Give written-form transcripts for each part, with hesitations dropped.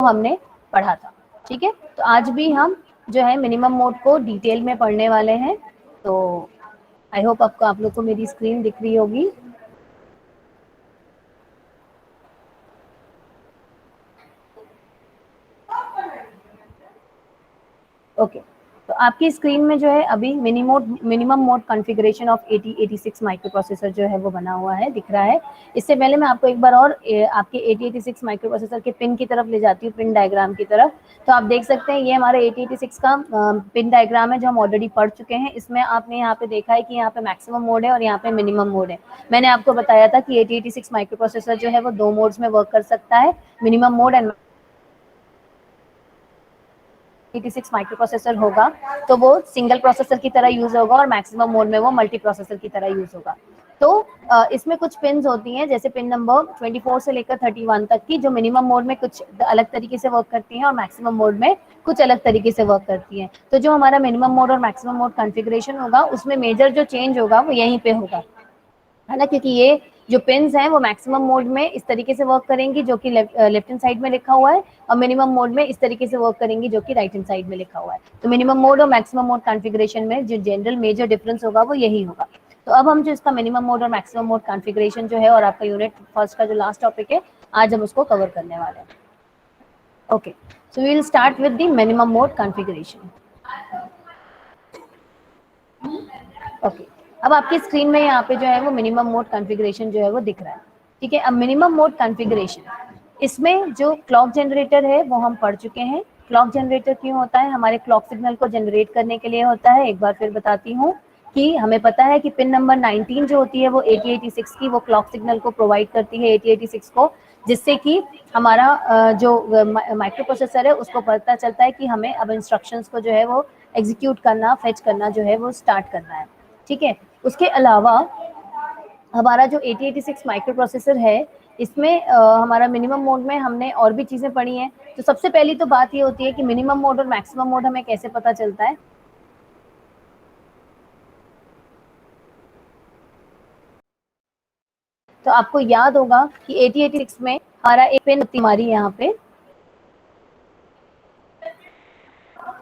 हमने पढ़ा था। ठीक है, तो आज भी हम जो है मिनिमम मोड को डिटेल में पढ़ने वाले हैं। तो आई होप आपको, आप लोग को मेरी स्क्रीन दिख रही होगी। ओके, तो आपकी स्क्रीन में जो है अभी minimum mode configuration of 8086 micro processor जो है वो बना हुआ है, दिख रहा है। इससे पहले मैं आपको एक बार और आपके 8086 माइक्रो प्रोसेसर के पिन की तरफ ले जाती हूँ, पिन डायग्राम की तरफ। तो आप देख सकते हैं ये हमारा 8086 का पिन डायग्राम है जो हम ऑलरेडी पढ़ चुके हैं। इसमें आपने यहाँ पे देखा है कि यहाँ पे मैक्सिमम मोड है और यहाँ पे मिनिमम मोड है। मैंने आपको बताया था कि 8086 माइक्रो प्रोसेसर जो है वो 2 मोड्स में वर्क कर सकता है, minimum mode and 86 micro processor होगा तो वो सिंगल प्रोसेसर की तरह यूज होगा और मैक्सिमम मोड में वो मल्टी प्रोसेसर की तरह यूज होगा। तो इसमें कुछ पिन्स होती हैं, जैसे पिन नंबर 24 से लेकर 31 तक की, जो मिनिमम मोड में कुछ अलग तरीके से वर्क करती हैं और मैक्सिमम मोड में कुछ अलग तरीके से वर्क करती हैं। तो जो हमारा मिनिमम मोड और मैक्सिमम मोड कॉन्फ़िगरेशन होगा उसमें मेजर जो चेंज होगा वो यहीं पे होगा, है ना, क्योंकि ये जो पिन्स हैं वो मैक्सिमम मोड में इस तरीके से वर्क करेंगी जो कि लेफ्ट हैंड साइड में लिखा हुआ है, और मिनिमम मोड में इस तरीके से वर्क करेंगी जो कि राइट हैंड साइड में लिखा हुआ है। तो मिनिमम मोड और मैक्सिमम मोड कॉन्फ़िगरेशन में जो जनरल मेजर डिफरेंस होगा वो यही होगा। तो अब हम जो इसका मिनिमम मोड और मैक्सिमम मोड कॉन्फ़िगरेशन जो है, और आपका यूनिट फर्स्ट का जो लास्ट टॉपिक है, आज हम उसको कवर करने वाले हैं। Okay, so we will start with the minimum mode configuration. Okay, अब आपकी स्क्रीन में यहाँ पे जो है वो मिनिमम मोड कॉन्फ़िगरेशन जो है वो दिख रहा है। ठीक है, अब मिनिमम मोड कॉन्फ़िगरेशन, इसमें जो क्लॉक जनरेटर है वो हम पढ़ चुके हैं। क्लॉक जनरेटर क्यों होता है? हमारे क्लॉक सिग्नल को जनरेट करने के लिए होता है। एक बार फिर बताती हूँ कि हमें पता है कि पिन नंबर 19 जो होती है वो 8086 की वो क्लॉक सिग्नल को प्रोवाइड करती है 8086 को, जिससे कि हमारा जो माइक्रो प्रोसेसर है उसको पता चलता है कि हमें अब इंस्ट्रक्शंस को जो है वो एग्जीक्यूट करना, फेच करना जो है वो स्टार्ट करना है। ठीक है, उसके अलावा हमारा जो 8086 माइक्रो प्रोसेसर है इसमें हमारा मिनिमम मोड में हमने और भी चीजें पढ़ी हैं। तो सबसे पहली तो बात ये होती है कि मिनिमम मोड और मैक्सिमम मोड हमें कैसे पता चलता है। तो आपको याद होगा कि 8086 में हमारा एक पिन होती है हमारी यहाँ पे,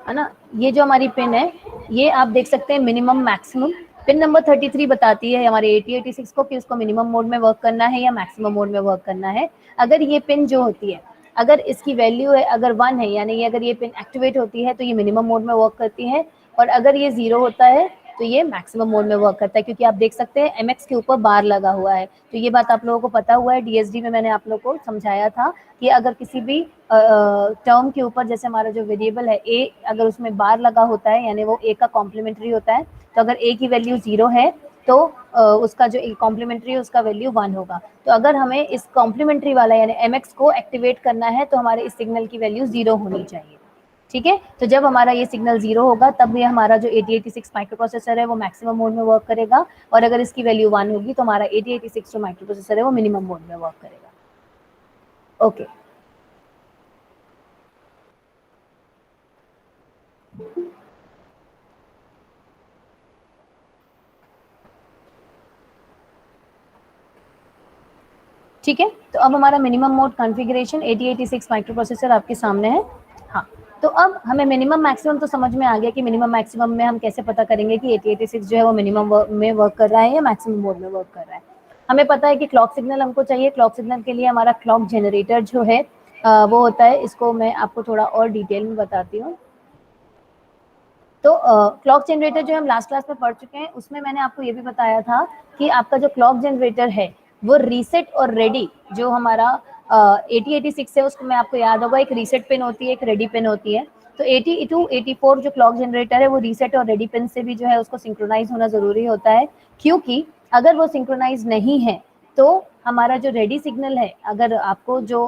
है ना, ये जो हमारी पिन है ये आप देख सकते हैं मिनिमम मैक्सिमम। पिन नंबर 33 बताती है हमारे 8086 को कि उसको मिनिमम मोड में वर्क करना है या मैक्सिमम मोड में वर्क करना है। अगर ये पिन जो होती है, अगर इसकी वैल्यू है अगर 1 है, यानी अगर ये पिन एक्टिवेट होती है तो ये मिनिमम मोड में वर्क करती है, और अगर ये 0 होता है तो ये मैक्सिमम मोड में वर्क करता है, क्योंकि आप देख सकते हैं MX के ऊपर बार लगा हुआ है। तो ये बात आप लोगों को पता हुआ है, DSD में मैंने आप लोगों को समझाया था कि अगर किसी भी टर्म के ऊपर, जैसे हमारा जो वेरिएबल है ए, अगर उसमें बार लगा होता है यानी वो ए का कॉम्प्लीमेंट्री होता है, तो अगर ए की वैल्यू 0 है तो उसका जो कॉम्प्लीमेंट्री है उसका वैल्यू 1 होगा। तो अगर हमें इस कॉम्प्लीमेंट्री वाला यानी MX को एक्टिवेट करना है तो हमारे इस सिग्नल की वैल्यू 0 होनी चाहिए। ठीक है, तो जब हमारा ये सिग्नल 0 होगा तब ये हमारा जो 8086 माइक्रो प्रोसेसर है वो मैक्सिमम मोड में वर्क करेगा, और अगर इसकी वैल्यू 1 होगी तो हमारा 8086 जो माइक्रो प्रोसेसर है वो मिनिमम मोड में वर्क करेगा। ओके, ठीक है, तो अब हमारा minimum mode configuration 8086 micro processor आपके सामने है। हाँ, तो अब हमें मिनिमम मैक्सिमम तो समझ में आ गया कि मिनिमम मैक्सिमम में हम कैसे पता करेंगे कि 8086 जो है वो मिनिमम में वर्क कर रहा है या मैक्सिमम मोड में वर्क कर रहा है। हमें पता है कि क्लॉक सिग्नल हमको चाहिए। क्लॉक सिग्नल के लिए हमारा क्लॉक जनरेटर जो है वो होता है, इसको मैं आपको थोड़ा और डिटेल में बताती हूँ। तो क्लॉक जनरेटर जो हम लास्ट क्लास में पढ़ चुके हैं उसमें मैंने आपको ये भी बताया था कि आपका जो क्लॉक जनरेटर है वो रीसेट और रेडी, जो हमारा 8086 है उसको, मैं आपको याद होगा, एक रीसेट पिन होती है, एक रेडी पिन होती है। तो 82 84 जो क्लॉक जनरेटर है वो रीसेट और रेडी पिन से भी जो है उसको सिंक्रोनाइज होना जरूरी होता है, क्योंकि अगर वो सिंक्रोनाइज नहीं है तो हमारा जो रेडी सिग्नल है, अगर आपको जो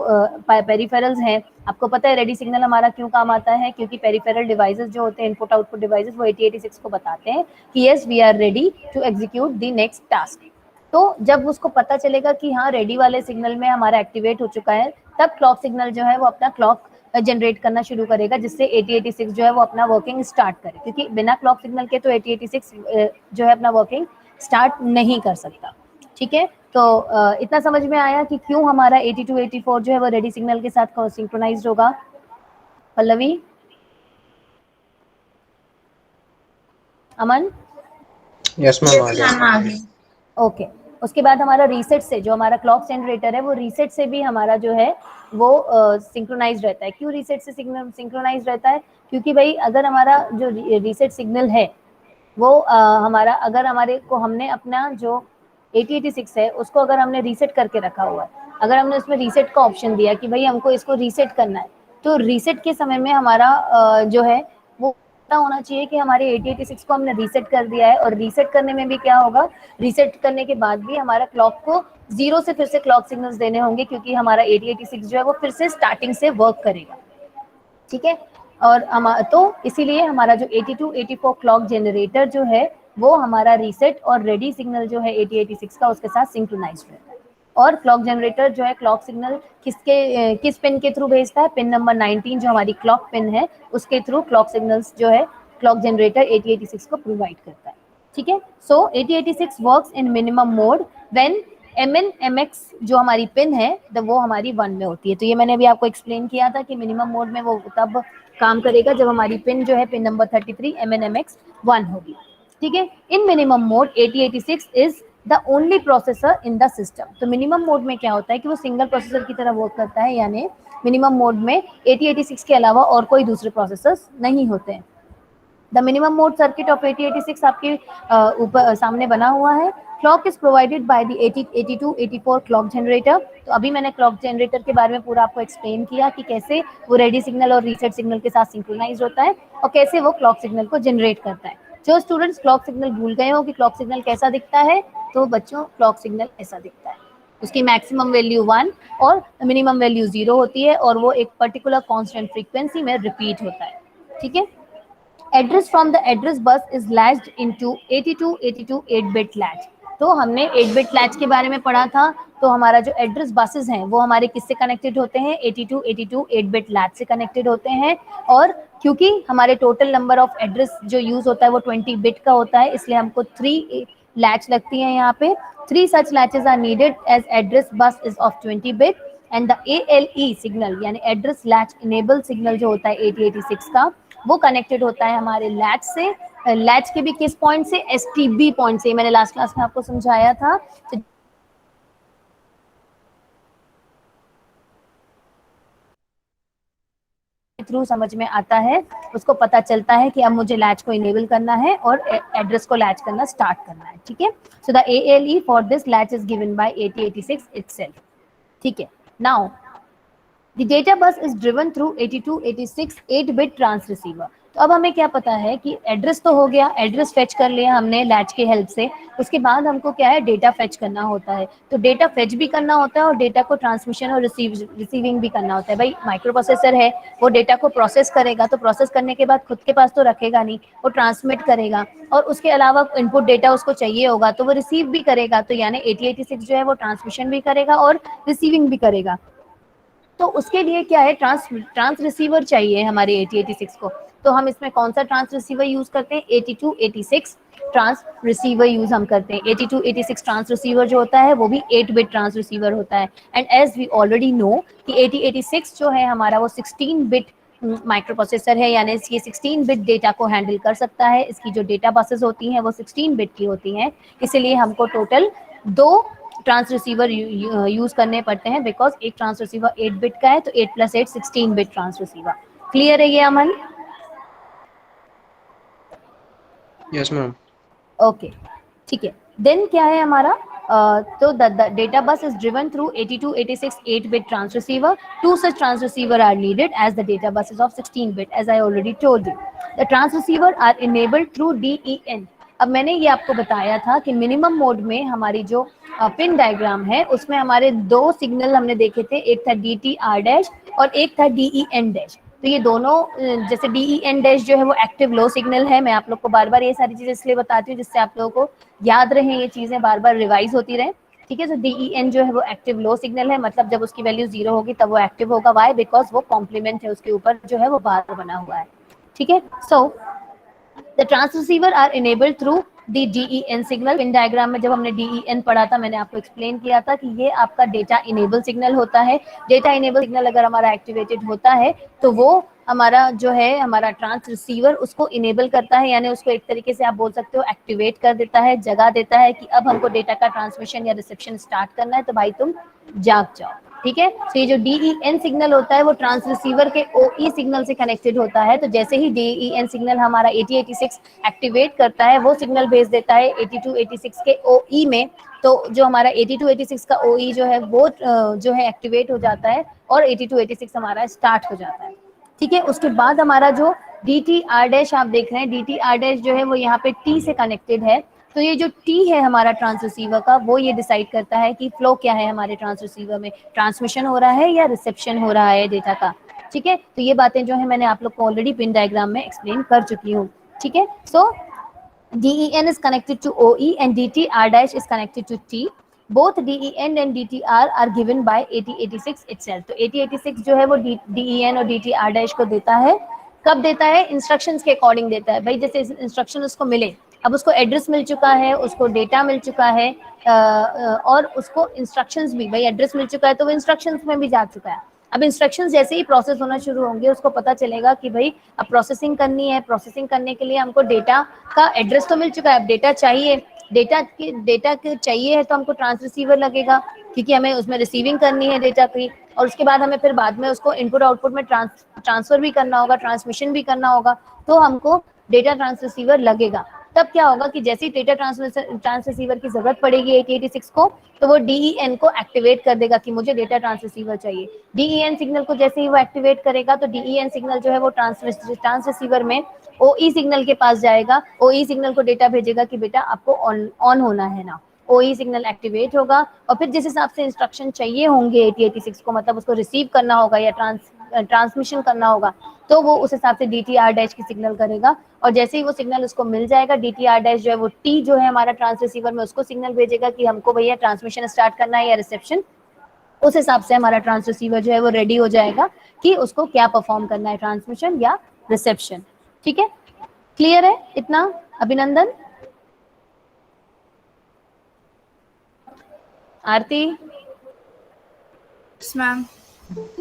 पेरिफेरल्स हैं, आपको पता है रेडी सिग्नल हमारा क्यों काम आता है, क्योंकि पेरिफेरल डिवाइसेस जो होते हैं, इनपुट आउटपुट डिवाइसेस, वो 8086 को बताते हैं कि yes we are ready to execute the next task. तो जब उसको पता चलेगा कि हाँ रेडी वाले सिग्नल में हमारा एक्टिवेट हो चुका है, तब क्लॉक सिग्नल जो है वो अपना क्लॉक जनरेट करना शुरू करेगा, जिससे 8086 जो है वो अपना वर्किंग स्टार्ट करे, क्योंकि बिना क्लॉक सिग्नल के तो 8086 जो है अपना वर्किंग स्टार्ट नहीं कर सकता। ठीक है, तो इतना समझ में आया कि क्यों हमारा 82 84 जो है वो रेडी सिग्नल के साथ सिंक्रोनाइज्ड होगा। Pallavi, Aman? Yes ma'am. Okay. उसके बाद हमारा रीसेट से, जो हमारा क्लॉक जनरेटर है वो रीसेट से भी हमारा जो है वो सिंक्रोनाइज रहता है। क्यों रीसेट से सिंक्रोनाइज रहता है? क्योंकि भाई अगर हमारा जो रीसेट सिग्नल है वो हमारा, अगर हमारे को हमने अपना जो 8086 है उसको अगर हमने रीसेट करके रखा हुआ है, अगर हमने उसमें रीसेट का ऑप्शन दिया कि भाई हमको इसको रीसेट करना है, तो रीसेट के समय में हमारा जो है वो पता होना चाहिए कि हमारे 8086 को हमने रीसेट कर दिया है। और रीसेट करने में भी क्या होगा, रीसेट करने के बाद भी हमारा क्लॉक को जीरो से फिर से क्लॉक सिग्नल्स देने होंगे, क्योंकि हमारा 8086 जो है वो फिर से स्टार्टिंग से वर्क करेगा। ठीक है। और तो इसीलिए हमारा जो 82 84 क्लॉक जनरेटर जो है वो हमारा रीसेट और रेडी सिग्नल जो है 8086 का उसके साथ सिंक्रोनाइज्ड रहता है। और क्लॉक जनरेटर जो है क्लॉक सिग्नल किस पिन के थ्रू भेजता है? पिन नंबर 19 जो हमारी क्लॉक पिन है उसके थ्रू क्लॉक सिग्नल्स जो है क्लॉक जनरेटर 8086 को प्रोवाइड करता है। ठीक है। सो 8086 works in minimum mode when MN/MX जो हमारी पिन है वो हमारी 1 में होती है। तो ये मैंने अभी आपको एक्सप्लेन किया था कि मिनिमम मोड में वो तब काम करेगा जब हमारी पिन जो है पिन नंबर 33 MN/MX 1 होगी। ठीक है। इन minimum mode 8086 is the only processor in the system. तो मिनिमम मोड में क्या होता है कि वो सिंगल प्रोसेसर की तरह वर्क करता है, यानी मिनिमम मोड में 8086 के अलावा और कोई दूसरे प्रोसेसर्स नहीं होते हैं। The minimum mode circuit of 8086 आपके ऊपर सामने बना हुआ है। Clock is provided by the 82 84 clock generator. तो अभी मैंने क्लॉक जनरेटर के बारे में पूरा आपको एक्सप्लेन किया कि कैसे वो रेडी सिग्नल और रीसेट सिग्नल के साथ सिंक्रोनाइज होता है और कैसे वो क्लॉक सिग्नल को जनरेट करता है। जो स्टूडेंट्स क्लॉक सिग्नल भूल गए हो कि क्लॉक सिग्नल कैसा दिखता है, तो बच्चों क्लॉक सिग्नल ऐसा दिखता है। उसकी मैक्सिमम वैल्यू 1 और मिनिमम वैल्यू 0 होती है और वो एक पर्टिकुलर कांस्टेंट फ्रीक्वेंसी में रिपीट होता है। ठीक है। Address from the address bus is latched into 82 82 8-बिट लैच। तो हमने 8-बिट लैच के बारे में पढ़ा था। तो हमारा जो एड्रेस बसेस हैं वो हमारे किससे कनेक्टेड होते हैं? 82 82 8-बिट लैच से कनेक्टेड होते हैं। और क्योंकि हमारे टोटल नंबर ऑफ एड्रेस जो यूज होता है वो 20 बिट का होता है, इसलिए हमको 3 लैच लगती है यहाँ पे। 3 such latches are needed as address bus is of 20 bit and the ALE signal यानी एड्रेस लैच इनेबल सिग्नल जो होता है 8086 का वो कनेक्टेड होता है हमारे लैच से। लैच के भी किस पॉइंट से? STB पॉइंट से। मैंने लास्ट क्लास में आपको समझाया था। तो थ्रू समझ में आता है, उसको पता चलता है कि अब मुझे लैच को इनेबल करना है और एड्रेस को लैच करना स्टार्ट करना है। ठीक है। So the ALE for this latch is given by 8086 itself. ठीक है। Now The data bus is driven through 8286 8-bit ट्रांसरिसीवर। तो अब हमें क्या पता है कि एड्रेस तो हो गया, एड्रेस फेच कर लिया हमने लैच के हेल्प से। उसके बाद हमको क्या है? डेटा फेच करना होता है। तो डेटा फेच भी करना होता है और डेटा को ट्रांसमिशन और रिसीविंग भी करना होता है। भाई माइक्रो प्रोसेसर है, वो डेटा को प्रोसेस करेगा, तो प्रोसेस करने के बाद खुद के पास तो रखेगा नहीं, वो ट्रांसमिट करेगा और उसके अलावा इनपुट डेटा उसको चाहिए होगा तो वो रिसीव भी करेगा। तो यानी 8086 जो है वो ट्रांसमिशन भी करेगा और रिसीविंग भी करेगा। तो उसके लिए क्या है? ट्रांस रिसीवर चाहिए हमारे 8086 को। तो हम इसमें कौन सा ट्रांस रिसीवर यूज करते हैं? 82 86 ट्रांस रिसीवर यूज हम करते हैं। 82 86 ट्रांस रिसीवर जो होता है वो भी 8-बिट ट्रांस रिसीवर होता है। And as we already know कि 8086 जो है हमारा वो 16-बिट माइक्रो प्रोसेसर है, यानी ये 16-बिट डेटा को हैंडल कर सकता है। इसकी जो डेटा बसेस होती हैं वो 16-बिट की होती हैं, इसीलिए हमको टोटल 2 ट्रांस रिसीवर यूज करने पड़ते हैं, बिकॉज एक ट्रांस रिसीवर 8-बिट का है, तो 8 + 8 16-बिट ट्रांस रिसीवर। क्लियर है ये अमन? Yes ma'am. ओके। ठीक है। देन क्या है हमारा? तो the data bus is driven through 82 86 8-बिट transceiver. 2 such transceiver are needed as the data bus is of 16-bit, as I already told you. The transceiver are enabled through DEN। अब मैंने ये आपको बताया था कि मिनिमम मोड में हमारी जो पिन डायग्राम है उसमें हमारे 2 सिग्नल हमने देखे थे, एक था DTR- और एक था DEN-। तो ये दोनों जैसे DEN- जो है वो एक्टिव लो सिग्नल है। मैं आप लोग को बार बार ये सारी चीजें इसलिए बताती हूँ जिससे आप लोगों को याद रहे, ये चीजें बार बार रिवाइज होती रहे। ठीक है। तो DEN जो है वो एक्टिव लो सिग्नल है, मतलब जब उसकी वैल्यू 0 होगी तब वो एक्टिव होगा। वाई? बिकॉज वो कॉम्प्लीमेंट है, उसके ऊपर जो है वो बार बना हुआ है। ठीक है। सो the transceiver are enabled through the DEN signal. Pin diagram में जब हमने DEN पढ़ा था, मैंने आपको एक्सप्लेन किया था कि ये आपका डेटा इनेबल सिग्नल होता है। डेटा इनेबल सिग्नल अगर हमारा एक्टिवेटेड होता है तो वो हमारा जो है हमारा ट्रांस रिसीवर उसको इनेबल करता है, यानी उसको एक तरीके से आप बोल सकते हो एक्टिवेट कर देता है, जगा देता है कि अब हमको डेटा का ट्रांसमिशन या रिसेप्शन स्टार्ट करना है, तो भाई तुम जाग जाओ। ठीक है, तो ये जो DEN सिग्नल होता है वो ट्रांस रिसीवर के OE सिग्नल से कनेक्टेड होता है। तो जैसे ही DEN सिग्नल हमारा 8086 एक्टिवेट करता है, वो सिग्नल भेज देता है 8286 के OE में। तो जो हमारा 8286 का OE जो है वो जो है एक्टिवेट हो जाता है और 8286 हमारा स्टार्ट हो जाता है। ठीक है, उसके बाद हमारा जो DTR डैश आप देख रहे हैं, DTR डैश जो है वो यहाँ पे T से कनेक्टेड है। तो ये जो T है हमारा ट्रांस रिसीवर का, वो ये डिसाइड करता है कि फ्लो क्या है हमारे ट्रांस रिसीवर में, ट्रांसमिशन हो रहा है या रिसेप्शन हो रहा है डेटा का। ठीक है, तो ये बातें जो है मैंने आप लोग को ऑलरेडी पिन डायग्राम में एक्सप्लेन कर चुकी हूँ। ठीक है, सो DEN is connected to OE and DTR dash is connected to T. Both DEN and DTR are given by 8086 itself. तो 8086 जो है वो DEN और DTR dash को देता है। कब देता है? इंस्ट्रक्शंस के अकॉर्डिंग देता है। भाई जैसे इंस्ट्रक्शन उसको मिले, अब उसको एड्रेस मिल चुका है, उसको डेटा मिल चुका है और उसको इंस्ट्रक्शंस भी, भाई एड्रेस मिल चुका है तो वो इंस्ट्रक्शंस में भी जा चुका है। अब इंस्ट्रक्शंस जैसे ही प्रोसेस होना शुरू होंगे, उसको पता चलेगा कि भाई अब प्रोसेसिंग करनी है, प्रोसेसिंग करने के लिए हमको डेटा का एड्रेस तो मिल चुका है, अब डेटा चाहिए, डेटा के चाहिए है तो हमको ट्रांस रिसीवर लगेगा, क्योंकि हमें उसमें रिसीविंग करनी है डेटा की, और उसके बाद हमें फिर बाद में उसको इनपुट आउटपुट में ट्रांसफर भी करना होगा, ट्रांसमिशन भी करना होगा, तो हमको डेटा ट्रांस रिसीवर लगेगा। तब क्या होगा कि जैसे ही डेटा ट्रांस रिसीवर की जरूरत पड़ेगी 8086 को, तो वो DEN को एक्टिवेट कर देगा कि मुझे डेटा ट्रांस रिसीवर चाहिए। DEN सिग्नल को जैसे ही वो एक्टिवेट करेगा तो DEN सिग्नल जो है वो ट्रांस रिसीवर में OE सिग्नल के पास जाएगा, OE सिग्नल को डेटा भेजेगा कि बेटा आपको ऑन होना है ना। OE सिग्नल एक्टिवेट होगा और फिर जिस हिसाब से इंस्ट्रक्शन चाहिए होंगे 8086 को, मतलब उसको रिसीव करना होगा या ट्रांसमिशन करना होगा, तो वो उस हिसाब से DTR डैश की सिग्नल करेगा। और जैसे ही वो सिग्नल उसको मिल जाएगा, DTR डैश जो है वो T जो है हमारा ट्रांस रिसीवर में, उसको सिग्नल भेजेगा कि हमको भैया ट्रांसमिशन स्टार्ट करना है या रिसेप्शन। उस हिसाब से हमारा ट्रांस रिसीवर जो है वो रेडी हो जाएगा कि उसको क्या परफॉर्म करना है, ट्रांसमिशन या रिसेप्शन। ठीक है, क्लियर है इतना? अभिनंदन, आरती, मैम।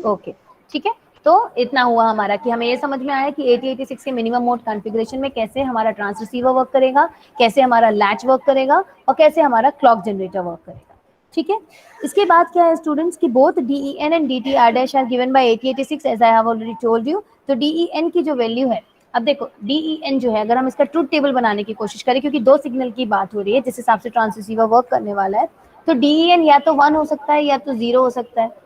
ओके, ठीक है। तो इतना हुआ हमारा कि हमें ये समझ में आया कि 8086 के मिनिमम मोड कॉन्फ़िगरेशन में कैसे हमारा ट्रांस रिसीवर वर्क करेगा, कैसे हमारा लैच वर्क करेगा और कैसे हमारा क्लॉक जनरेटर वर्क करेगा। ठीक है, इसके बाद क्या है स्टूडेंट्स कि both DEN and DTR dash are given by 8086 as I have already told you. तो DEN की जो वैल्यू है, अब देखो DEN जो है, अगर हम इसका ट्रूथ टेबल बनाने की कोशिश करें, क्योंकि दो सिग्नल की बात हो रही है जिस हिसाब से ट्रांस रिसीवर वर्क करने वाला है, तो DEN या तो 1 हो सकता है या तो 0 हो सकता है।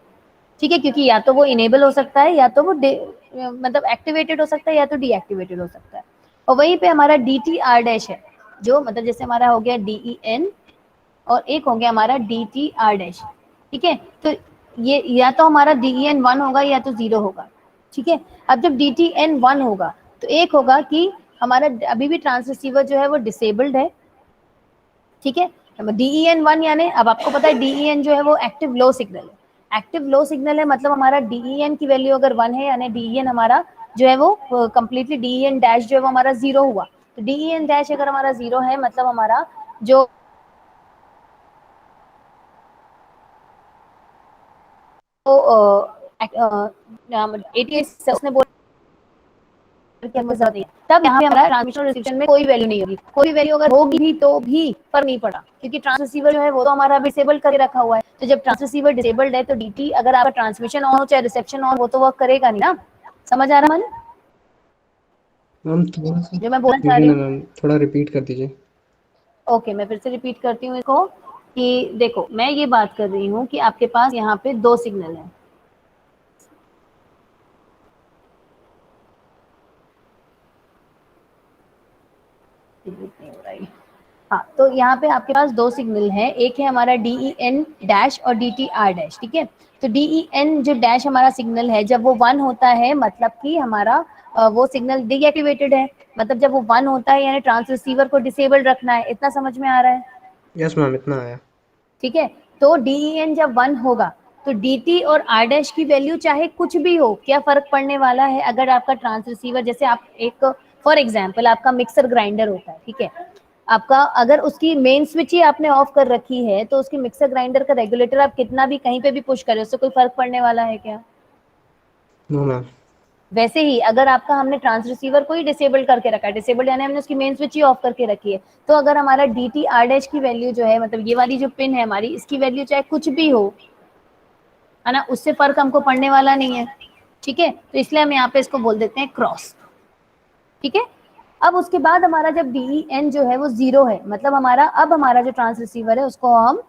ठीक है, क्योंकि या तो वो इनेबल हो सकता है या तो वो मतलब एक्टिवेटेड हो सकता है या तो डीएक्टिवेटेड हो सकता है। और वहीं पे हमारा DTR डैश है, जो मतलब जैसे हमारा हो गया DEN और एक हो गया हमारा DTR डैश। ठीक है, तो ये या तो हमारा DEN 1 होगा या तो 0 होगा। ठीक है, अब जब DTN 1 होगा तो एक होगा कि हमारा अभी भी ट्रांस रिसीवर जो है वो डिसेबल्ड है। ठीक है, DEN 1 यानी अब आपको पता है DEN जो है वो एक्टिव लो सिग्नल है। एक्टिव लो सिग्नल है मतलब हमारा DEN की वैल्यू अगर 1 है, यानी DEN हमारा जो है वो कंप्लीटली DEN डैश जो है वो हमारा 0 हुआ। तो DEN डैश अगर हमारा 0 है मतलब हमारा जो उसने बोला कि हमको जरूरत नहीं है, तब यहाँ पे हमारा ट्रांसमिशन रिसीप्शन में कोई वैल्यू नहीं होगी। कोई वैल्यू अगर होगी भी तो भी फर्क नहीं पड़ा, क्योंकि ट्रांस रिसीवर जो है वो तो हमारा डिसेबल करके रखा हुआ है। तो जब ट्रांस रिसीवर डिसेबल्ड है तो DT अगर आपका ट्रांसमिशन ऑन हो चाहे रिसेप्शन ऑन हो तो वर्क करेगा नहीं ना। समझ आ रहा मन मैम थोड़ा सा जो मैं बोलना चाह रही हूँ? मैम थोड़ा रिपीट कर दीजिए। ओके, मैं फिर से रिपीट करती हूँ इसको कि देखो मैं ये बात कर रही हूँ कि आपके पास यहाँ पे दो सिग्नल है। हाँ, तो यहाँ पे आपके पास दो सिग्नल हैं, एक है हमारा DEN डैश और DTR डैश। ठीक है, तो DEN जो डैश हमारा सिग्नल है जब वो 1 होता है मतलब कि हमारा वो सिग्नल डीएक्टिवेटेड है, मतलब जब वो 1 होता है यानी ट्रांस रिसीवर को डिसेबल्ड रखना है। इतना समझ में आ रहा है? यस मैम, इतना आया। ठीक है, तो DEN जब 1 होगा तो DT और R डैश की वैल्यू चाहे कुछ भी हो, क्या फर्क पड़ने वाला है? अगर आपका ट्रांस रिसीवर, जैसे आप एक फॉर एग्जाम्पल आपका मिक्सर ग्राइंडर होता है, ठीक है, आपका अगर उसकी मेन स्विच ही आपने ऑफ कर रखी है तो उसकी मिक्सर ग्राइंडर का रेगुलेटर आप कितना भी कहीं पे भी पुश करें उससे कोई फर्क पड़ने वाला है क्या? No ma'am. वैसे ही अगर आपका हमने ट्रांस रिसीवर को ही डिसेबल करके रखा है, डिसेबल यानी हमने उसकी मेन स्विच ही ऑफ करके रखी है, तो अगर हमारा डी टी आर डैश की वैल्यू जो है, मतलब ये वाली जो पिन है हमारी, इसकी वैल्यू चाहे कुछ भी हो, है ना, उससे फर्क हमको पड़ने वाला नहीं है। ठीक है, तो इसलिए हम यहाँ पे इसको बोल देते हैं क्रॉस। ठीक है, अब उसके बाद हमारा जब डी एन जो है वो 0 है, मतलब हमारा अब हमारा जो ट्रांस रिसीवर है उसको हम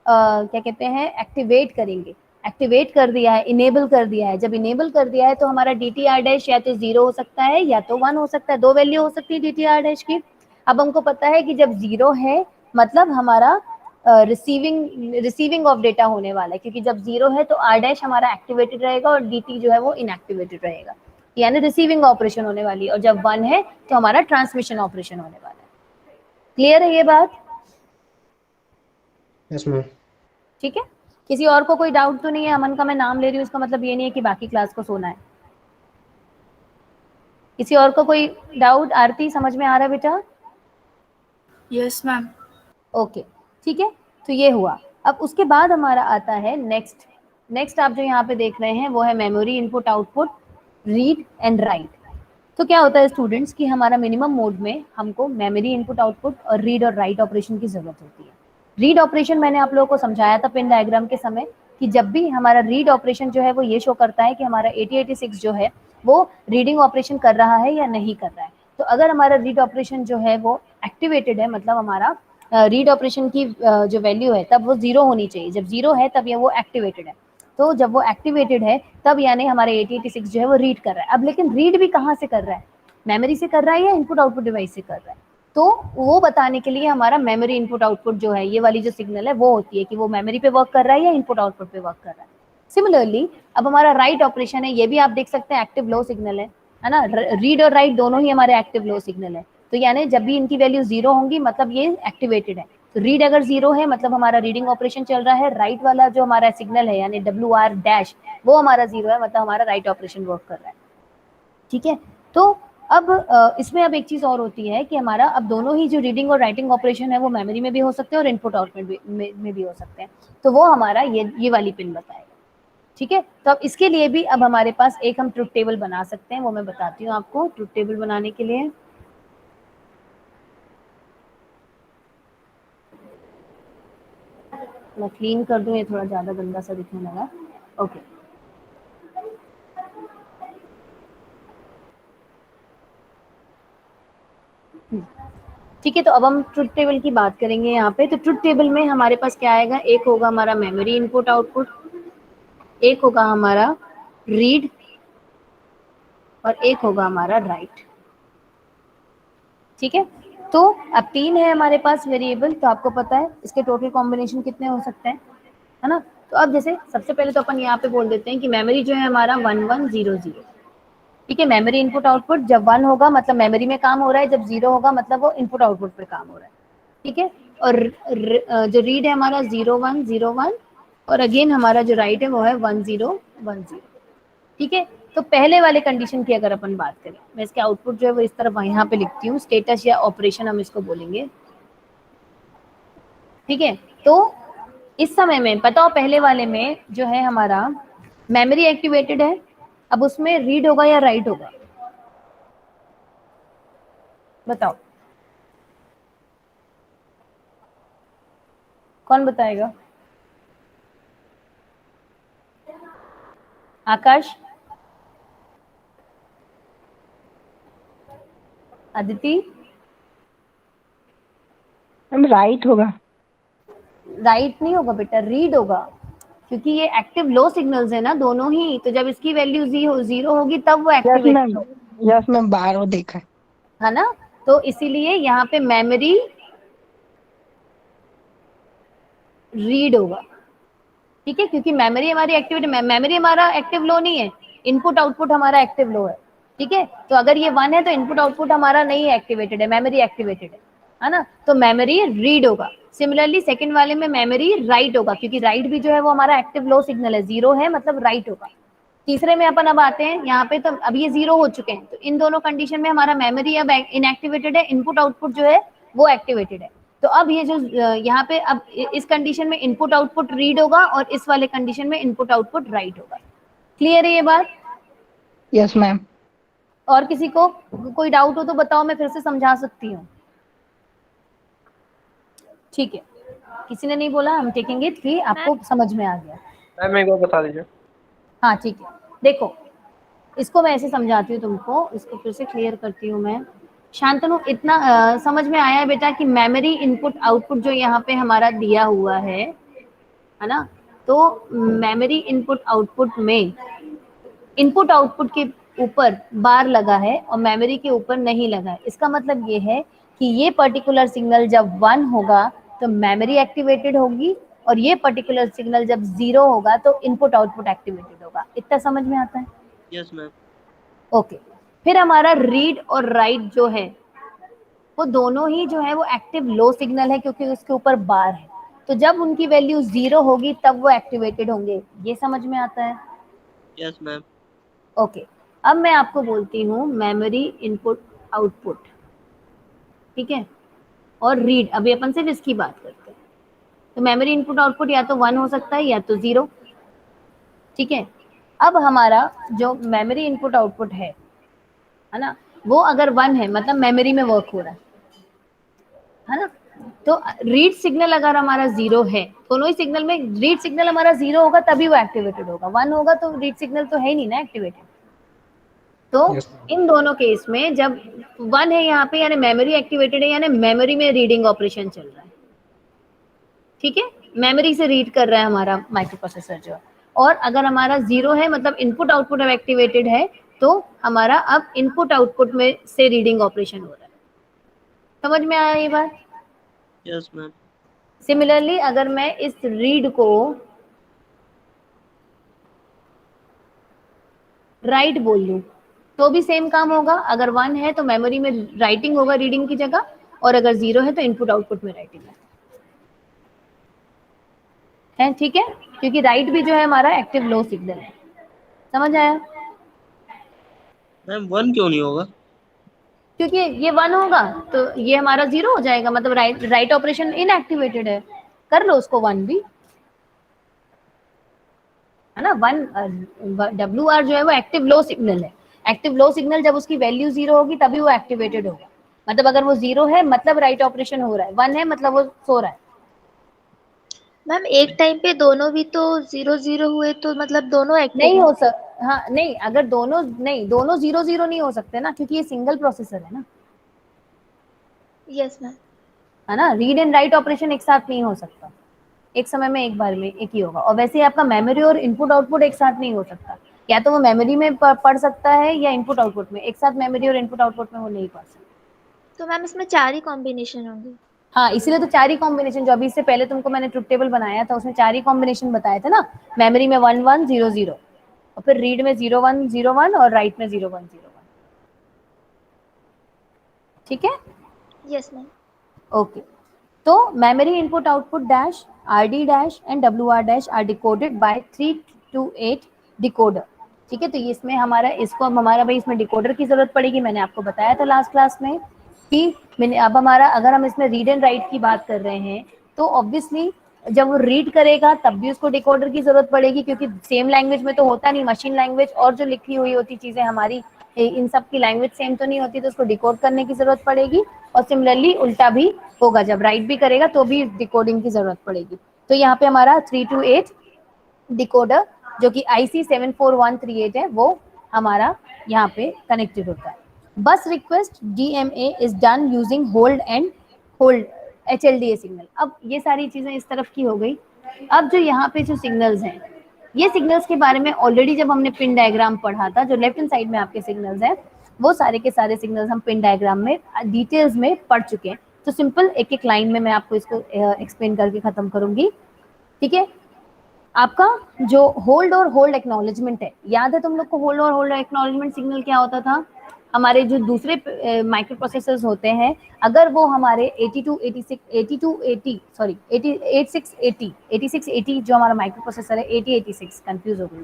क्या कहते हैं, एक्टिवेट करेंगे। एक्टिवेट कर दिया है, इनेबल कर दिया है। जब इनेबल कर दिया है तो हमारा डी टी आर डैश या तो 0 हो सकता है या तो 1 हो सकता है, दो वैल्यू हो सकती है डी टी आर डैश की। अब हमको पता है कि जब 0 है मतलब हमारा रिसीविंग ऑफ डेटा होने वाला है, क्योंकि जब 0 है तो आर डैश हमारा एक्टिवेटेड रहेगा और डी टी जो है वो इनएक्टिवेटेड रहेगा, यानी रिसीविंग ऑपरेशन होने वाली है। और जब 1 है तो हमारा ट्रांसमिशन ऑपरेशन होने वाला है। क्लियर है ये बात? Yes ma'am. ठीक है, किसी और को कोई डाउट तो नहीं है? अमन का मैं नाम ले रही हूँ इसका मतलब ये नहीं है कि बाकी क्लास को सोना है। किसी और को कोई डाउट? आरती समझ में आ रहा है बेटा? Yes ma'am. ओके, ठीक है, तो ये हुआ। अब उसके बाद हमारा आता है नेक्स्ट। नेक्स्ट आप जो यहाँ पे देख रहे हैं वो है memory input output read and right. तो क्या होता है स्टूडेंट्स कि हमारा मिनिमम मोड में हमको मेमोरी इनपुट आउटपुट और रीड और राइट ऑपरेशन की जरूरत होती है। रीड ऑपरेशन मैंने आप लोगों को समझाया था पिन डायग्राम के समय कि जब भी हमारा रीड ऑपरेशन जो है वो ये शो करता है कि हमारा 8086 जो है वो रीडिंग ऑपरेशन कर रहा है या नहीं कर रहा है। तो अगर हमारा रीड ऑपरेशन जो है वो एक्टिवेटेड है, मतलब हमारा रीड ऑपरेशन की जो वैल्यू है तब वो 0 होनी चाहिए। जब 0 है तब ये वो एक्टिवेटेड है। तो जब वो एक्टिवेटेड है तब यानी हमारे 8086 जो है वो रीड कर रहा है। अब लेकिन रीड भी कहाँ से कर रहा है, मेमोरी से कर रहा है या इनपुट आउटपुट डिवाइस से कर रहा है? तो वो बताने के लिए हमारा मेमोरी इनपुट आउटपुट जो है, ये वाली जो सिग्नल है वो होती है कि वो मेमोरी पे वर्क कर रहा है या इनपुट आउटपुट पे वर्क कर रहा है। सिमिलरली अब हमारा राइट ऑपरेशन है, ये भी आप देख सकते हैं एक्टिव लो सिग्नल है ना। रीड और राइट दोनों ही हमारे एक्टिव लो सिग्नल है। तो यानी जब भी इनकी वैल्यू 0 होंगी मतलब ये एक्टिवेटेड है। तो रीड अगर 0 है मतलब हमारा रीडिंग ऑपरेशन चल रहा है। राइट वाला जो हमारा सिग्नल है यानी डब्ल्यू आर डैश वो हमारा 0 है, मतलब हमारा राइट ऑपरेशन वर्क कर रहा है। ठीक है, तो अब इसमें अब एक चीज और होती है कि हमारा अब दोनों ही जो रीडिंग और राइटिंग ऑपरेशन है वो मेमोरी में भी हो सकते हैं और इनपुट आउटपुट में भी हो सकते हैं। तो वो हमारा ये वाली पिन बताएगा। ठीक है, तो अब इसके लिए भी अब हमारे पास एक हम ट्रुथ टेबल बना सकते हैं, वो मैं बताती हूँ आपको। ट्रुथ टेबल बनाने के लिए मैं क्लीन कर दूं, ये थोड़ा ज्यादा गंदा सा दिखने लगा। ओके, ठीक है, तो अब हम ट्रुथ टेबल की बात करेंगे यहाँ पे। तो ट्रुथ टेबल में हमारे पास क्या आएगा, एक होगा हमारा मेमोरी इनपुट आउटपुट, एक होगा हमारा रीड और एक होगा हमारा राइट। ठीक है, तो अब 3 है हमारे पास वेरिएबल, तो आपको पता है इसके टोटल कॉम्बिनेशन कितने हो सकते हैं, है ना। तो अब जैसे सबसे पहले तो अपन यहाँ पे बोल देते हैं कि मेमोरी जो है हमारा 1100। ठीक है, मेमोरी इनपुट आउटपुट जब 1 होगा मतलब मेमोरी में काम हो रहा है, जब 0 होगा मतलब वो इनपुट आउटपुट पे काम हो रहा है। ठीक है, और जो रीड है हमारा 0101 और अगेन हमारा जो राइट है वो है 1010। ठीक है, तो पहले वाले कंडीशन की अगर अपन बात करें, मैं इसके आउटपुट जो है वो इस तरफ यहाँ पे लिखती हूँ, स्टेटस या ऑपरेशन हम इसको बोलेंगे। ठीक है, तो इस समय में बताओ पहले वाले में जो है हमारा मेमोरी एक्टिवेटेड है, अब उसमें रीड होगा या राइट होगा, बताओ कौन बताएगा? आकाश, अदिति? मैम राइट होगा। राइट नहीं होगा बेटा, रीड होगा, क्योंकि ये एक्टिव लो सिग्नल्स है ना दोनों ही। तो जब इसकी वैल्यू 0 होगी तब वो yes activate ma'am, yes ma'am, बाहर वो देखा है। है ना। तो इसीलिए यहाँ पे मेमोरी रीड होगा। ठीक है, क्योंकि मेमोरी हमारी एक्टिवेट, मेमोरी हमारा एक्टिव लो नहीं है, इनपुट आउटपुट हमारा एक्टिव लो है। ठीक है, तो अगर ये 1 है तो इनपुट आउटपुट हमारा नहीं एक्टिवेटेड है, मेमोरी एक्टिवेटेड है ना। तो मेमोरी रीड होगा। सिमिलरली सेकंड वाले में मेमोरी राइट होगा, क्योंकि राइट भी जो है वो हमारा एक्टिव लो सिग्नल है, 0 है मतलब राइट होगा। तीसरे में अपन अब आते हैं यहाँ पे, तो अब ये 0 हो चुके हैं, तो इन दोनों कंडीशन में हमारा मेमोरी अब इनएक्टिवेटेड है, इनपुट आउटपुट जो है वो एक्टिवेटेड है। तो अब ये जो यहाँ पे अब इस कंडीशन में इनपुट आउटपुट रीड होगा और इस वाले कंडीशन में इनपुट आउटपुट राइट होगा। क्लियर है ये बात? Yes ma'am. और किसी को कोई डाउट हो तो बताओ, मैं फिर से समझा सकती हूँ। ठीक है, किसी ने नहीं बोला, हम टेकिंग इट कि आपको समझ में आ गया। मैम एक बार बता दीजिए। हाँ ठीक है, देखो इसको मैं ऐसे समझाती हूँ तुमको, इसको फिर से क्लियर करती हूँ मैं। शांतनु, इतना समझ में आया है बेटा कि मेमोरी इनपुट आउटपुट जो यहाँ पे हमारा दिया हुआ है ना, तो मेमोरी इनपुट आउटपुट में इनपुट आउटपुट के ऊपर बार लगा है और मेमोरी के ऊपर नहीं लगा है। इसका मतलब ये है कि ये पर्टिकुलर सिग्नल जब 1 होगा तो मेमोरी एक्टिवेटेड होगी और ये पर्टिकुलर सिग्नल जब 0 होगा तो इनपुट आउटपुट एक्टिवेटेड होगा। इतना समझ में आता है? Yes ma'am. ओके, फिर हमारा रीड और राइट जो है वो दोनों ही जो है वो एक्टिव लो सिग्नल है क्योंकि उसके ऊपर बार है। तो जब उनकी वैल्यू 0 होगी तब वो एक्टिवेटेड होंगे। ये समझ में आता है? Yes ma'am. ओके, अब मैं आपको बोलती हूँ मेमोरी इनपुट आउटपुट, ठीक है, और रीड। अभी अपन सिर्फ इसकी बात करते हैं। तो मेमोरी इनपुट आउटपुट या तो 1 हो सकता है या तो 0, ठीक है। अब हमारा जो मेमोरी इनपुट आउटपुट है ना, वो अगर 1 है मतलब मेमोरी में वर्क हो रहा है ना, तो रीड सिग्नल अगर हमारा 0 है, दोनों ही सिग्नल में रीड सिग्नल हमारा 0 होगा तभी वो एक्टिवेटेड होगा। 1 होगा तो रीड सिग्नल तो है ही नहीं ना एक्टिवेटेड। तो Yes. इन दोनों केस में जब 1 है यहाँ पे यानी मेमोरी एक्टिवेटेड है, यानी मेमोरी में रीडिंग ऑपरेशन चल रहा है, ठीक है, मेमोरी से रीड कर रहा है हमारा माइक्रो प्रोसेसर जो है। और अगर हमारा 0 है मतलब इनपुट आउटपुट अब एक्टिवेटेड है, तो हमारा अब इनपुट आउटपुट में से रीडिंग ऑपरेशन हो रहा है। समझ में आया ये बात? Yes ma'am. सिमिलरली अगर मैं इस रीड को राइट बोल लूं तो भी सेम काम होगा। अगर 1 है तो मेमोरी में राइटिंग होगा रीडिंग की जगह, और अगर 0 है तो इनपुट आउटपुट में राइटिंग है, ठीक है, क्योंकि राइट भी जो है हमारा एक्टिव लो सिग्नल है। समझ आया? मैम 1 क्यों नहीं होगा? क्योंकि ये 1 होगा तो ये हमारा 0 हो जाएगा, मतलब राइट ऑपरेशन इनएक्टिवेटेड है। कर लो उसको 1 भी, है ना। 1 WR जो है वो एक्टिव लो सिग्नल है। एक्टिव लो सिग्नल जब उसकी वैल्यू 0 होगी तभी वो एक्टिवेटेड होगा। मतलब अगर वो 0 है मतलब राइट ऑपरेशन हो रहा है, 1 है मतलब वो सो रहा है। मैम एक टाइम पे दोनों भी तो 0 0 हुए तो मतलब दोनों एक्टिव नहीं हो सक हाँ नहीं, अगर दोनों नहीं, दोनों 0 0 नहीं हो सकते ना, क्योंकि ये सिंगल प्रोसेसर है ना, यस मैम। है ना। रीड एंड राइट ऑपरेशन एक साथ नहीं हो सकता, एक समय में एक बार में एक ही होगा। और वैसे ही आपका मेमोरी और इनपुट आउटपुट एक साथ नहीं हो सकता, या तो वो मेमोरी में पढ़ सकता है या इनपुट आउटपुट में। एक साथ मेमोरी और इनपुट आउटपुट में वो नहीं पढ़ सकता। तो मैम इसमें 4 ही कॉम्बिनेशन होंगे? हाँ, इसीलिए तो 4 ही कॉम्बिनेशन, जो अभी इससे पहले तुमको मैंने ट्रुथ टेबल बनाया था उसमें 4 ही कॉम्बिनेशन बताए थे ना। मेमोरी में 1 1 0 0 और फिर रीड में 0 1 0 1 और राइट में 0 1 0 1, ठीक है। Yes ma'am. ओके, तो memory input output dash RD dash and WR dash are decoded by 328 decoder, ठीक है। तो ये इसमें हमारा, इसको अब हमारा भाई इसमें डिकोडर की जरूरत पड़ेगी। मैंने आपको बताया था लास्ट क्लास में कि मैंने अब हमारा, अगर हम इसमें रीड एंड राइट की बात कर रहे हैं तो ऑब्वियसली जब वो रीड करेगा तब भी उसको डिकोडर की जरूरत पड़ेगी, क्योंकि सेम लैंग्वेज में तो होता नहीं। मशीन लैंग्वेज और जो लिखी हुई होती चीजें हमारी, इन सब की लैंग्वेज सेम तो नहीं होती, तो उसको डिकोड करने की जरूरत पड़ेगी। और सिमिलरली उल्टा भी होगा, जब राइट भी करेगा तो भी डिकोडिंग की जरूरत पड़ेगी। तो यहाँ पे हमारा 328 डिकोडर जो कि IC 74138 है वो हमारा यहाँ पे कनेक्टेड होता है। बस request DMA is done using hold and hold HLDA signal. अब ये सारी चीजें इस तरफ की हो गई। अब जो यहाँ पे जो सिग्नल्स हैं, ये सिग्नल्स के बारे में ऑलरेडी जब हमने पिन डायग्राम पढ़ा था, जो लेफ्ट हैंड साइड में आपके सिग्नल्स हैं, वो सारे के सारे सिग्नल्स हम पिन डायग्राम में डिटेल्स में पढ़ चुके हैं। तो सिंपल एक एक लाइन में मैं आपको इसको एक्सप्लेन करके खत्म करूंगी, ठीक है। आपका जो होल्ड और होल्ड एक्नॉलेजमेंट है, याद है तुम लोग को होल्ड और होल्ड एक्नॉलेजमेंट सिग्नल क्या होता था? हमारे जो दूसरे माइक्रो प्रोसेसर्स होते हैं, अगर वो हमारे 8680 जो हमारा माइक्रो प्रोसेसर है, 8086 कंफ्यूज हो गई,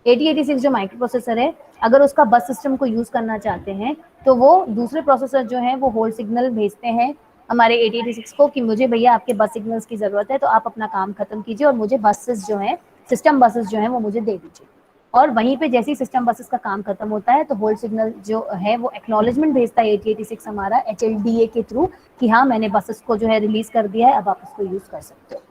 8086 जो माइक्रो प्रोसेसर है, अगर उसका बस सिस्टम को यूज करना चाहते हैं तो वो दूसरे प्रोसेसर जो है वो होल्ड सिग्नल भेजते हैं हमारे 8086 को कि मुझे भैया आपके बस सिग्नल्स की ज़रूरत है, तो आप अपना काम खत्म कीजिए और मुझे बसेस जो हैं, सिस्टम बसेस जो हैं वो मुझे दे दीजिए। और वहीं पे जैसे ही सिस्टम बसेस का काम खत्म होता है तो होल्ड सिग्नल जो है वो एक्नॉलेजमेंट भेजता है 8086 हमारा HLDA के थ्रू कि हाँ मैंने बसेस को जो है रिलीज कर दिया है, अब आप उसको यूज कर सकते हो।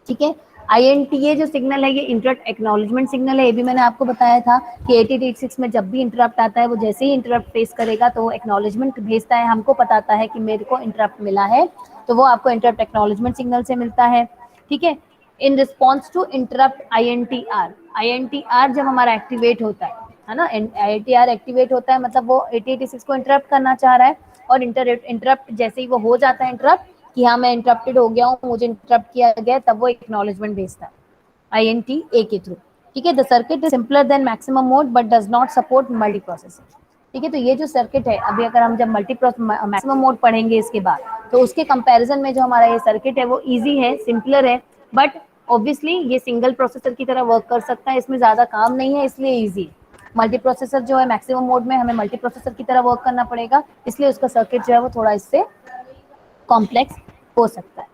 ठीक है, INTA जो सिग्नल है ये इंटरप्ट एक्नॉलेजमेंट सिग्नल है, ये भी मैंने आपको बताया था कि 8086 में जब भी इंटरप्ट आता है वो जैसे ही इंटरप्ट फेस करेगा तो वो एक्नॉलेजमेंट भेजता है, हमको बताता है कि मेरे को इंटरप्ट मिला है, तो वो आपको इंटरप्ट एक्नॉलेजमेंट सिग्नल से मिलता है। ठीक है, in response to interrupt INTR जब हमारा एक्टिवेट होता है ना, INTR एक्टिवेट होता है मतलब वो 8086 को इंटरप्ट करना चाह रहा है, और इंटरप्ट जैसे ही वो हो जाता है इंटरप्ट कि हाँ मैं इंटरप्टेड हो गया हूँ, मुझे इंटरप्ट किया गया, तब वो एक्नॉलेजमेंट भेजता है INTA के थ्रू। ठीक है, the circuit is simpler than maximum mode but does not support multiprocessor. ठीक है, तो ये जो सर्किट है, अभी अगर हम जब मैक्सिमम मोड पढ़ेंगे इसके बाद, तो उसके कंपैरिजन में जो हमारा ये सर्किट है वो इजी है, सिंपलर है, बट ऑब्वियसली ये सिंगल प्रोसेसर की तरह वर्क कर सकता है, इसमें ज्यादा काम नहीं है, इसलिए इजी है। मल्टी प्रोसेसर जो है मैक्सिमम मोड में हमें मल्टी प्रोसेसर की तरह वर्क करना पड़ेगा, इसलिए उसका सर्किट जो है वो थोड़ा इससे कॉम्प्लेक्स हो सकता है।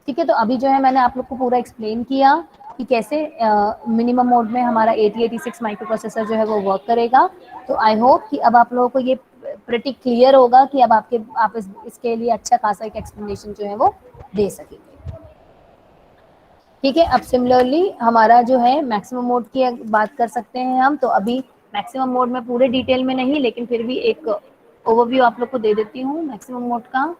ठीक है, तो अभी जो है मैंने आप लोग को पूरा एक्सप्लेन किया कि कैसे मिनिमम मोड में हमारा 8086 माइक्रो प्रोसेसर जो है वो वर्क करेगा। तो आई होप कि अब आप लोगों को ये प्रिटी क्लियर होगा कि अब आप इसके लिए अच्छा खासा एक एक्सप्लेनेशन जो है वो दे सकेंगे। ठीक है, अब सिमिलरली हमारा जो है मैक्सिमम मोड की बात कर सकते हैं हम। तो अभी मैक्सिमम मोड में पूरे डिटेल में नहीं, लेकिन फिर भी एक ओवरव्यू आप लोग को दे देती हूँ मैक्सिमम मोड का।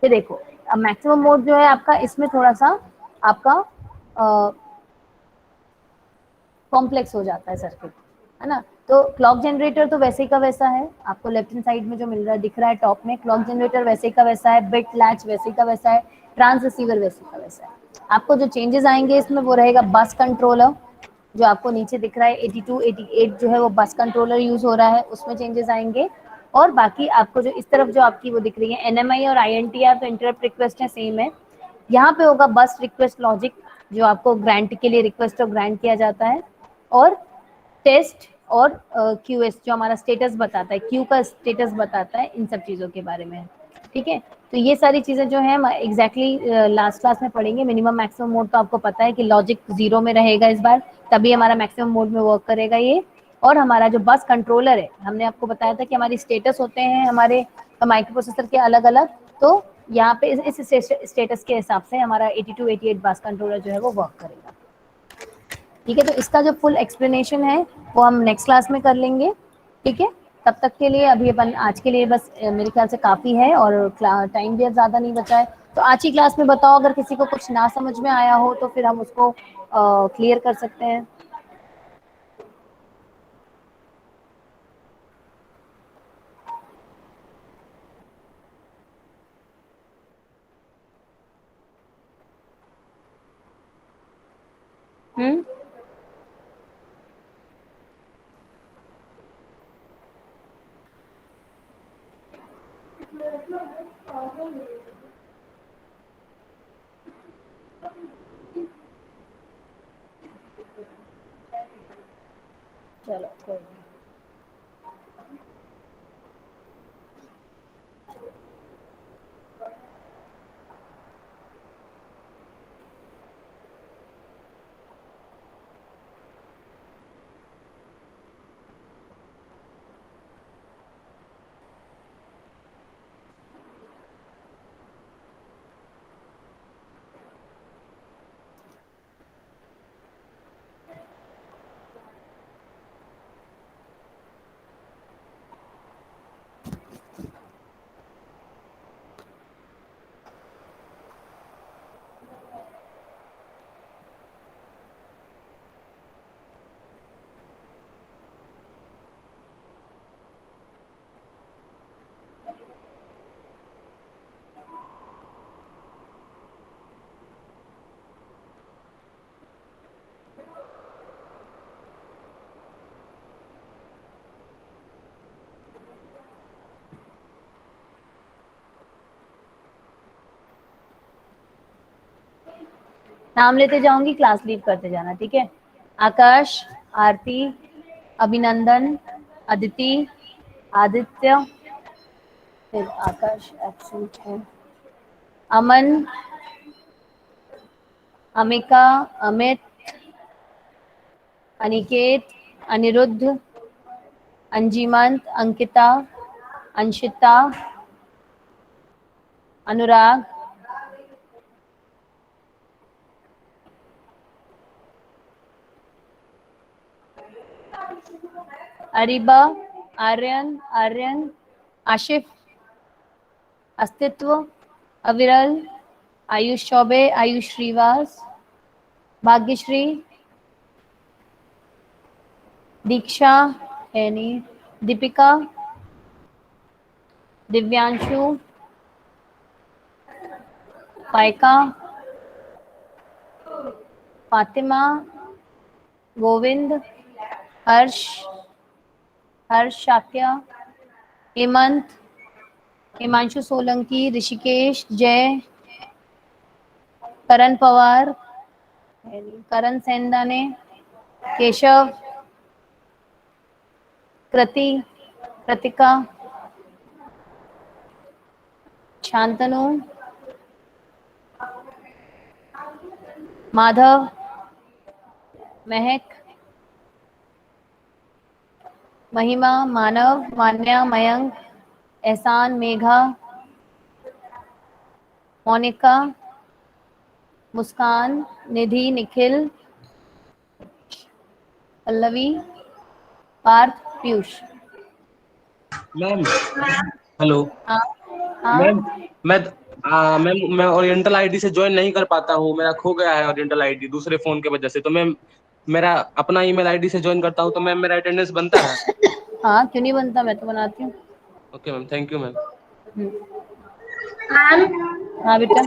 फिर देखो, अब मैक्सिमम मोड जो है आपका, इसमें थोड़ा सा आपका कॉम्प्लेक्स हो जाता है सर्किट, है ना। तो क्लॉक जनरेटर तो वैसे का वैसा है, आपको लेफ्ट हैंड साइड में जो मिल रहा है दिख रहा है टॉप में, क्लॉक जनरेटर वैसे का वैसा है, बिट लैच वैसे का वैसा है, ट्रांस रिसीवर वैसे का वैसा है। आपको जो चेंजेस आएंगे इसमें वो रहेगा बस कंट्रोलर, जो आपको नीचे दिख रहा है 82 88 जो है वो बस कंट्रोलर यूज हो रहा है, उसमें चेंजेस आएंगे। और बाकी आपको जो इस तरफ जो आपकी वो दिख रही है NMI और INTR, तो इंटरप्ट रिक्वेस्ट है, सेम है। यहाँ पे होगा बस रिक्वेस्ट लॉजिक, जो आपको ग्रांट के लिए रिक्वेस्ट और ग्रांट किया जाता है, और टेस्ट और QS जो हमारा स्टेटस बताता है, क्यू का स्टेटस बताता है, इन सब चीज़ों के बारे में। ठीक है, तो ये सारी चीज़ें जो है हम एग्जैक्टली लास्ट क्लास में पढ़ेंगे। मिनिमम मैक्सिमम मोड तो आपको पता है कि लॉजिक 0 में रहेगा इस बार, तभी हमारा मैक्सिमम मोड में वर्क करेगा ये। और हमारा जो बस कंट्रोलर है, हमने आपको बताया था कि हमारी स्टेटस होते हैं हमारे माइक्रो प्रोसेसर के अलग अलग, तो यहाँ पे इस स्टेटस के हिसाब से हमारा 82 88 बस कंट्रोलर जो है वो वर्क करेगा। ठीक है, तो इसका जो फुल एक्सप्लेनेशन है वो हम नेक्स्ट क्लास में कर लेंगे। ठीक है, तब तक के लिए अभी अपन आज के लिए बस मेरे ख्याल से काफ़ी है, और टाइम भी अब ज़्यादा नहीं बचा है। तो आज की क्लास में बताओ, अगर किसी को कुछ ना समझ में आया हो तो फिर हम उसको क्लियर कर सकते हैं। हम्म, चलो कोई नहीं। नाम लेते जाऊंगी, क्लास लीव करते जाना, ठीक है। आकाश, आरती, अभिनंदन, अदिति, आदित्य, फिर आकाश एब्सेंट है, अमन, अमिका, अमित, अनिकेत, अनिरुद्ध, अंजीमंत, अंकिता, अंशिता, अनुराग, अरीबा, आर्यन, आर्यन, आशिफ, अस्तित्व, अविरल, आयुष चौबे, आयुष श्रीवास, भाग्यश्री, दीक्षा है नहीं, दीपिका, दिव्यांशु, पायका, फातिमा, गोविंद, हर्ष, हर्ष शाक्या, हेमंत, हिमांशु सोलंकी, ऋषिकेश, जय, करण पवार, करण सेंदाने, केशव, कृति, कृतिका, शांतनु, माधव, महक, महिमा, मानव, मान्या, मयंक, एहसान, मेघा, मोनिका, मुस्कान, निधि, निखिल, पल्लवी, पार्थ, पीयूष। मैम हेलो हाँ हाँ मैम। मैं ओरिएंटल आईडी से ज्वाइन नहीं कर पाता हूँ, मेरा खो गया है ओरिएंटल आईडी दूसरे फोन के वजह से। तो मैम मेरा अपना ईमेल आईडी से ज्वाइन करता हूँ तो मैम मेरा अटेंडेंस बनता है? हाँ, क्यों नहीं बनता, मैं तो बनाती हूँ। Okay ma'am, thank you ma'am. Ma'am हाँ बेटा,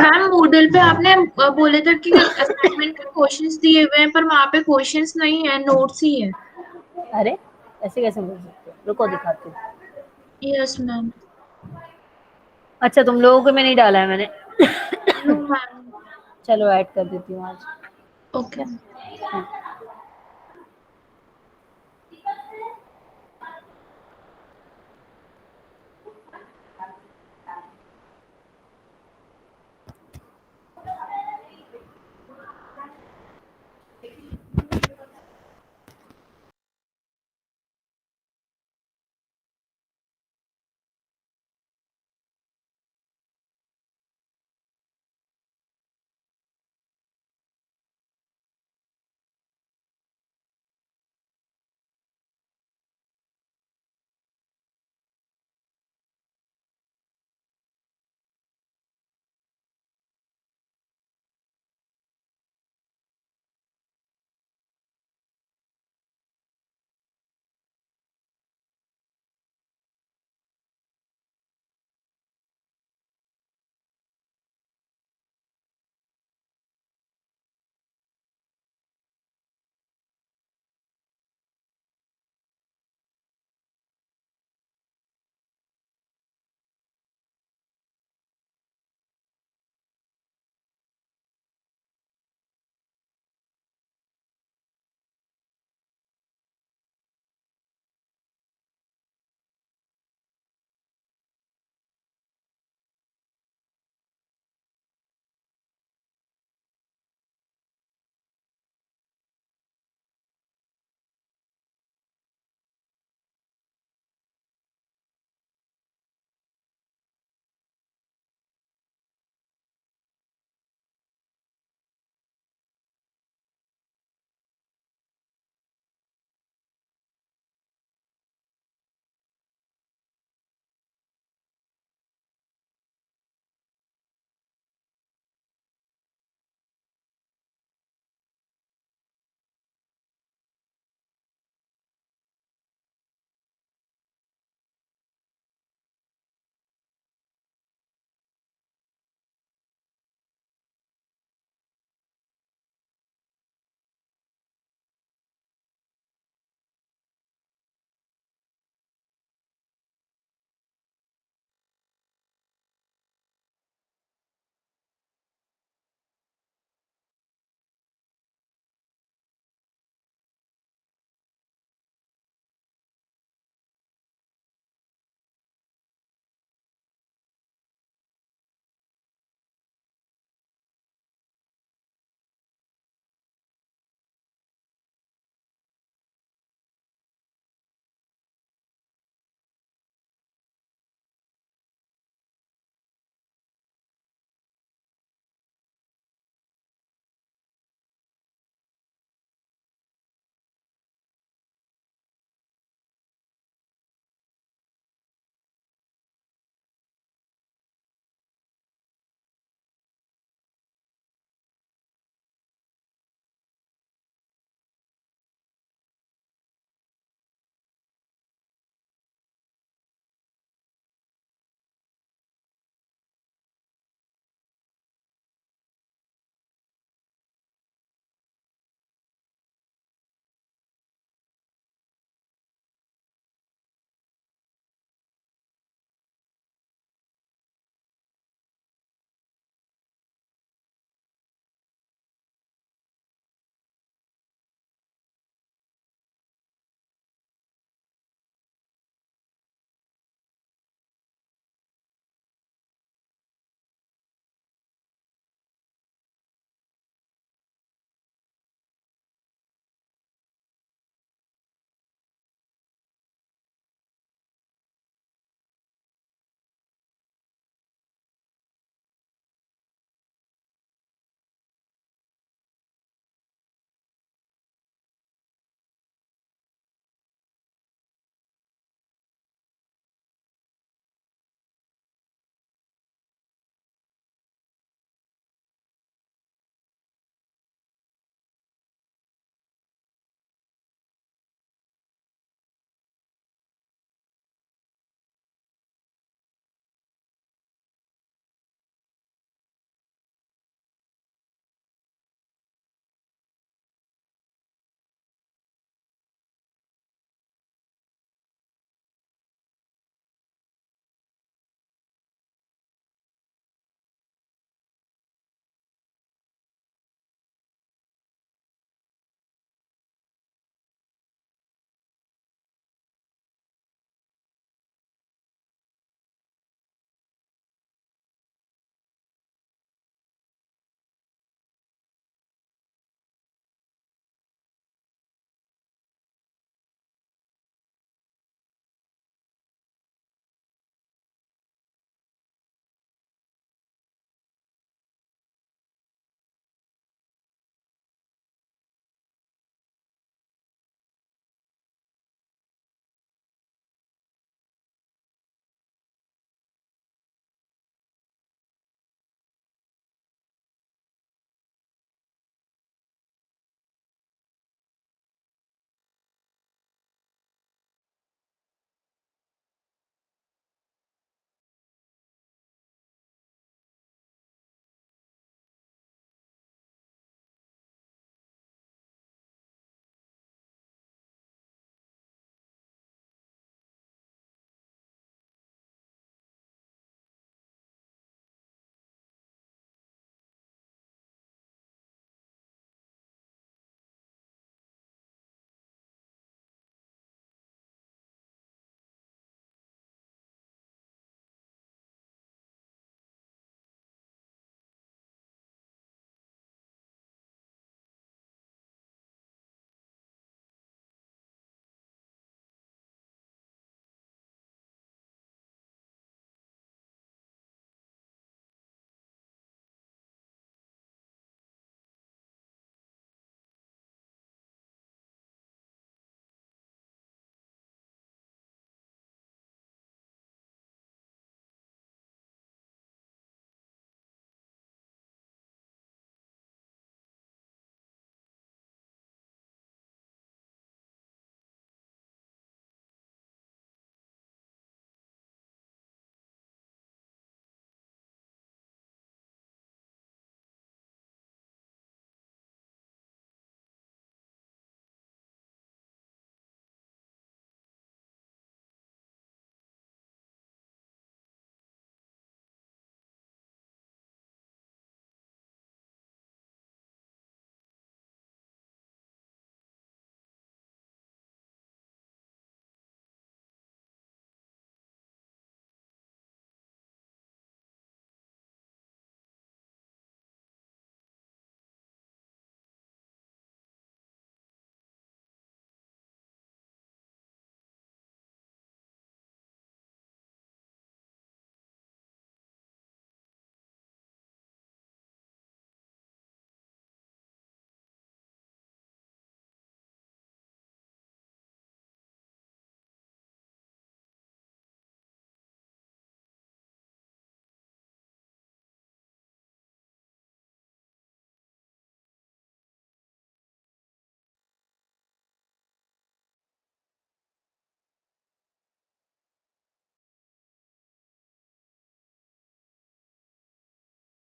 मैम मूडल पे आपने बोले थे कि असाइनमेंट के क्वेश्चंस दिए हुए हैं, पर वहाँ पे क्वेश्चंस नहीं है, नोट्स ही है। अरे ऐसे कैसे बोल सकते हो, रुको दिखाती हूँ। Yes ma'am. अच्छा, तुम लोगों को मैं नहीं डाला है मैंने। No ma'am. चलो ऐड कर देती हूँ आज। ओके। हाँ।